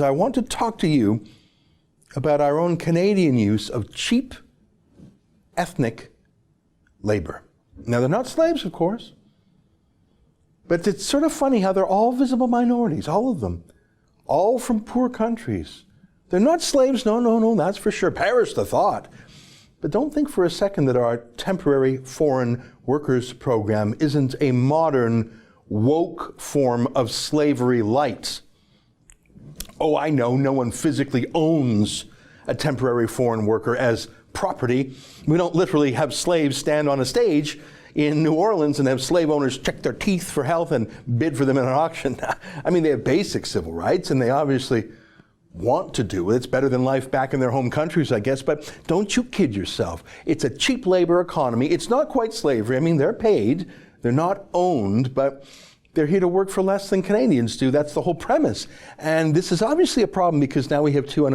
I want to talk to you about our own Canadian use of cheap ethnic labor. Now, they're not slaves, of course, but it's sort of funny how they're all visible minorities, all of them, all from poor countries. They're not slaves, no, that's for sure. Perish the thought. But don't think for a second that our temporary foreign workers program isn't a modern, woke form of slavery light. Oh, I know, no one physically owns a temporary foreign worker as property. We don't literally have slaves stand on a stage in New Orleans and have slave owners check their teeth for health and bid for them in an auction. I mean, they have basic civil rights, and they obviously want to do it. It's better than life back in their home countries, I guess, but don't you kid yourself. It's a cheap labor economy. It's not quite slavery. I mean, they're paid, they're not owned, but they're here to work for less than Canadians do. That's the whole premise. And this is obviously a problem because now we have 2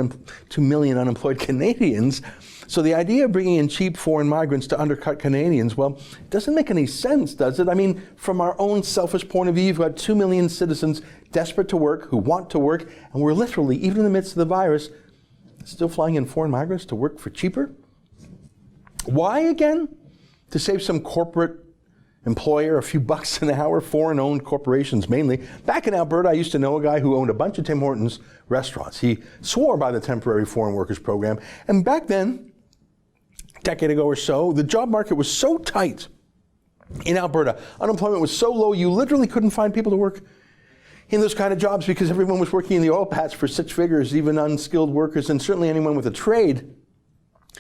million unemployed Canadians. So the idea of bringing in cheap foreign migrants to undercut Canadians, well, it doesn't make any sense, does it? I mean, from our own selfish point of view, you've got 2 million citizens desperate to work, who want to work, and we're literally, even in the midst of the virus, still flying in foreign migrants to work for cheaper? Why again? To save some corporate employer a few bucks an hour, foreign-owned corporations mainly. Back in Alberta, I used to know a guy who owned a bunch of Tim Hortons restaurants. He swore by the temporary foreign workers program, and back then, a decade ago or so, the job market was so tight in Alberta. Unemployment was so low, you literally couldn't find people to work in those kind of jobs because everyone was working in the oil patch for 6 figures, even unskilled workers, and certainly anyone with a trade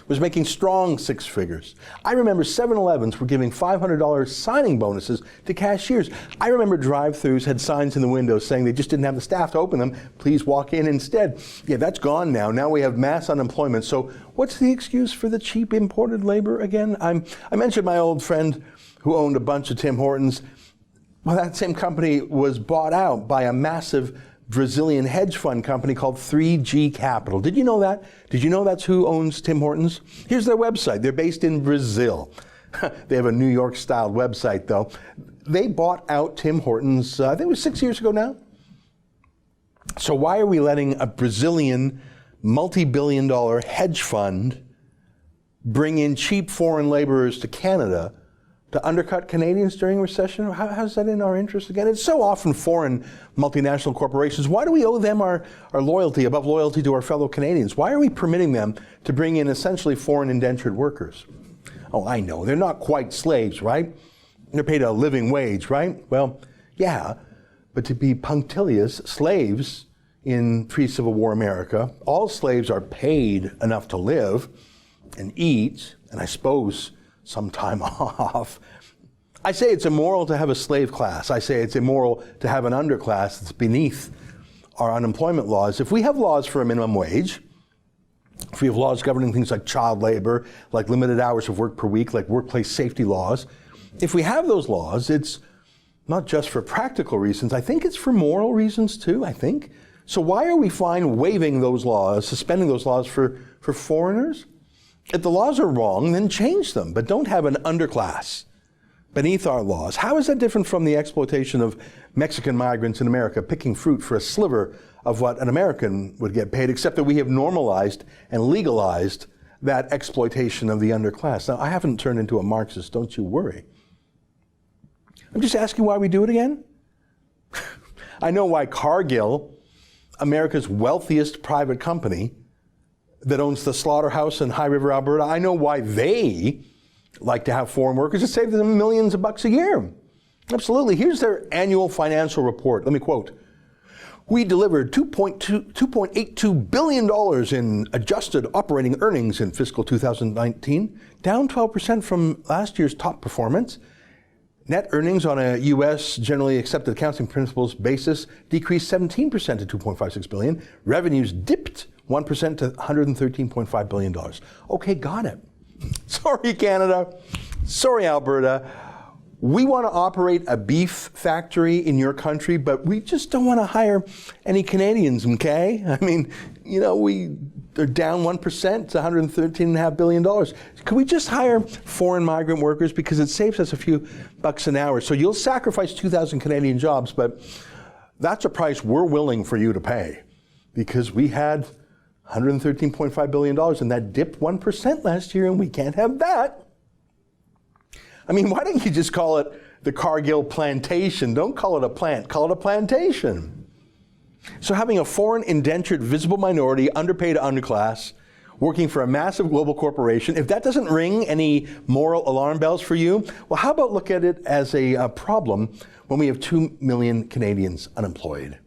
was making strong 6 figures. I remember 7-Elevens were giving $500 signing bonuses to cashiers. I remember drive-thrus had signs in the windows saying they just didn't have the staff to open them. Please walk in instead. Yeah, that's gone now. Now we have mass unemployment. So what's the excuse for the cheap imported labor again? I mentioned my old friend who owned a bunch of Tim Hortons. Well, that same company was bought out by a massive Brazilian hedge fund company called 3G Capital. Did you know that? Did you know that's who owns Tim Hortons? Here's their website. They're based in Brazil. They have a New York-style website, though. They bought out Tim Hortons, I think it was 6 years ago now. So why are we letting a Brazilian multi-billion-dollar hedge fund bring in cheap foreign laborers to Canada to undercut Canadians during recession? How's that in our interest again? It's so often foreign multinational corporations. Why do we owe them our loyalty above loyalty to our fellow Canadians? Why are we permitting them to bring in essentially foreign indentured workers? Oh, I know, they're not quite slaves, right? They're paid a living wage, right? Well, yeah, but to be punctilious, slaves in pre-Civil War America, all slaves are paid enough to live and eat, and I suppose some time off. I say it's immoral to have a slave class. I say it's immoral to have an underclass that's beneath our unemployment laws. If we have laws for a minimum wage, if we have laws governing things like child labor, like limited hours of work per week, like workplace safety laws, if we have those laws, it's not just for practical reasons. I think it's for moral reasons too, I think. So why are we fine waiving those laws, suspending those laws for foreigners? If the laws are wrong, then change them, but don't have an underclass beneath our laws. How is that different from the exploitation of Mexican migrants in America, picking fruit for a sliver of what an American would get paid, except that we have normalized and legalized that exploitation of the underclass? Now, I haven't turned into a Marxist, don't you worry. I'm just asking why we do it again. I know why Cargill, America's wealthiest private company, that owns the slaughterhouse in High River, Alberta, I know why they like to have foreign workers. It saves them millions of bucks a year. Absolutely. Here's their annual financial report. Let me quote. We delivered $2.82 billion in adjusted operating earnings in fiscal 2019, down 12% from last year's top performance. Net earnings on a U.S. generally accepted accounting principles basis decreased 17% to $2.56 billion. Revenues dipped 1% to $113.5 billion. Okay, got it. Sorry, Canada. Sorry, Alberta. We want to operate a beef factory in your country, but we just don't want to hire any Canadians, okay? I mean, you know, they're down 1% to $113.5 billion. Could we just hire foreign migrant workers because it saves us a few bucks an hour? So you'll sacrifice 2,000 Canadian jobs, but that's a price we're willing for you to pay, because we had $113.5 billion, and that dipped 1% last year, and we can't have that. I mean, why don't you just call it the Cargill plantation? Don't call it a plant, call it a plantation. So having a foreign indentured visible minority, underpaid underclass, working for a massive global corporation, if that doesn't ring any moral alarm bells for you, well, how about look at it as a problem when we have 2 million Canadians unemployed?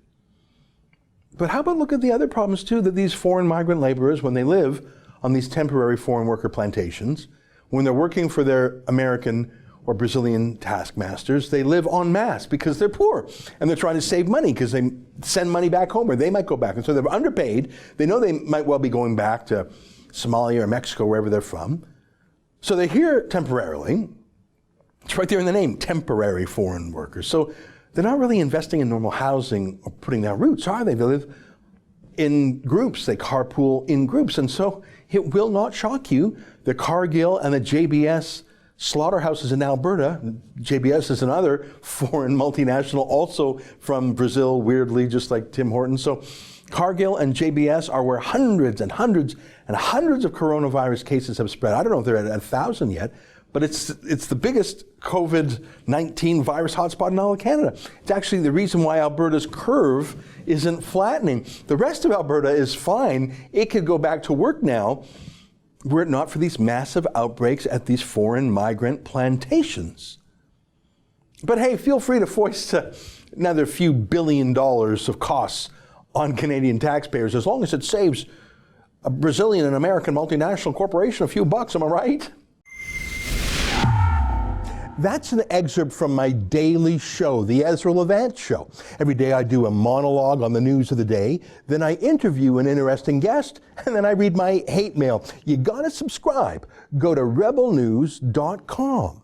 But how about look at the other problems too, that these foreign migrant laborers, when they live on these temporary foreign worker plantations, when they're working for their American or Brazilian taskmasters, they live en masse because they're poor and they're trying to save money because they send money back home or they might go back. And so they're underpaid. They know they might well be going back to Somalia or Mexico, wherever they're from. So they're here temporarily. It's right there in the name, temporary foreign workers. So they're not really investing in normal housing or putting down roots, are they? They live in groups. They carpool in groups. And so it will not shock you the Cargill and the JBS slaughterhouses in Alberta. JBS is another foreign multinational, also from Brazil, weirdly, just like Tim Hortons. So Cargill and JBS are where hundreds and hundreds and hundreds of coronavirus cases have spread. I don't know if they're at 1,000 yet, but it's the biggest COVID-19 virus hotspot in all of Canada. It's actually the reason why Alberta's curve isn't flattening. The rest of Alberta is fine. It could go back to work now were it not for these massive outbreaks at these foreign migrant plantations. But hey, feel free to foist another few $1 billion of costs on Canadian taxpayers, as long as it saves a Brazilian and American multinational corporation a few bucks, am I right? That's an excerpt from my daily show, the Ezra Levant Show. Every day I do a monologue on the news of the day, then I interview an interesting guest, and then I read my hate mail. You gotta subscribe. Go to rebelnews.com.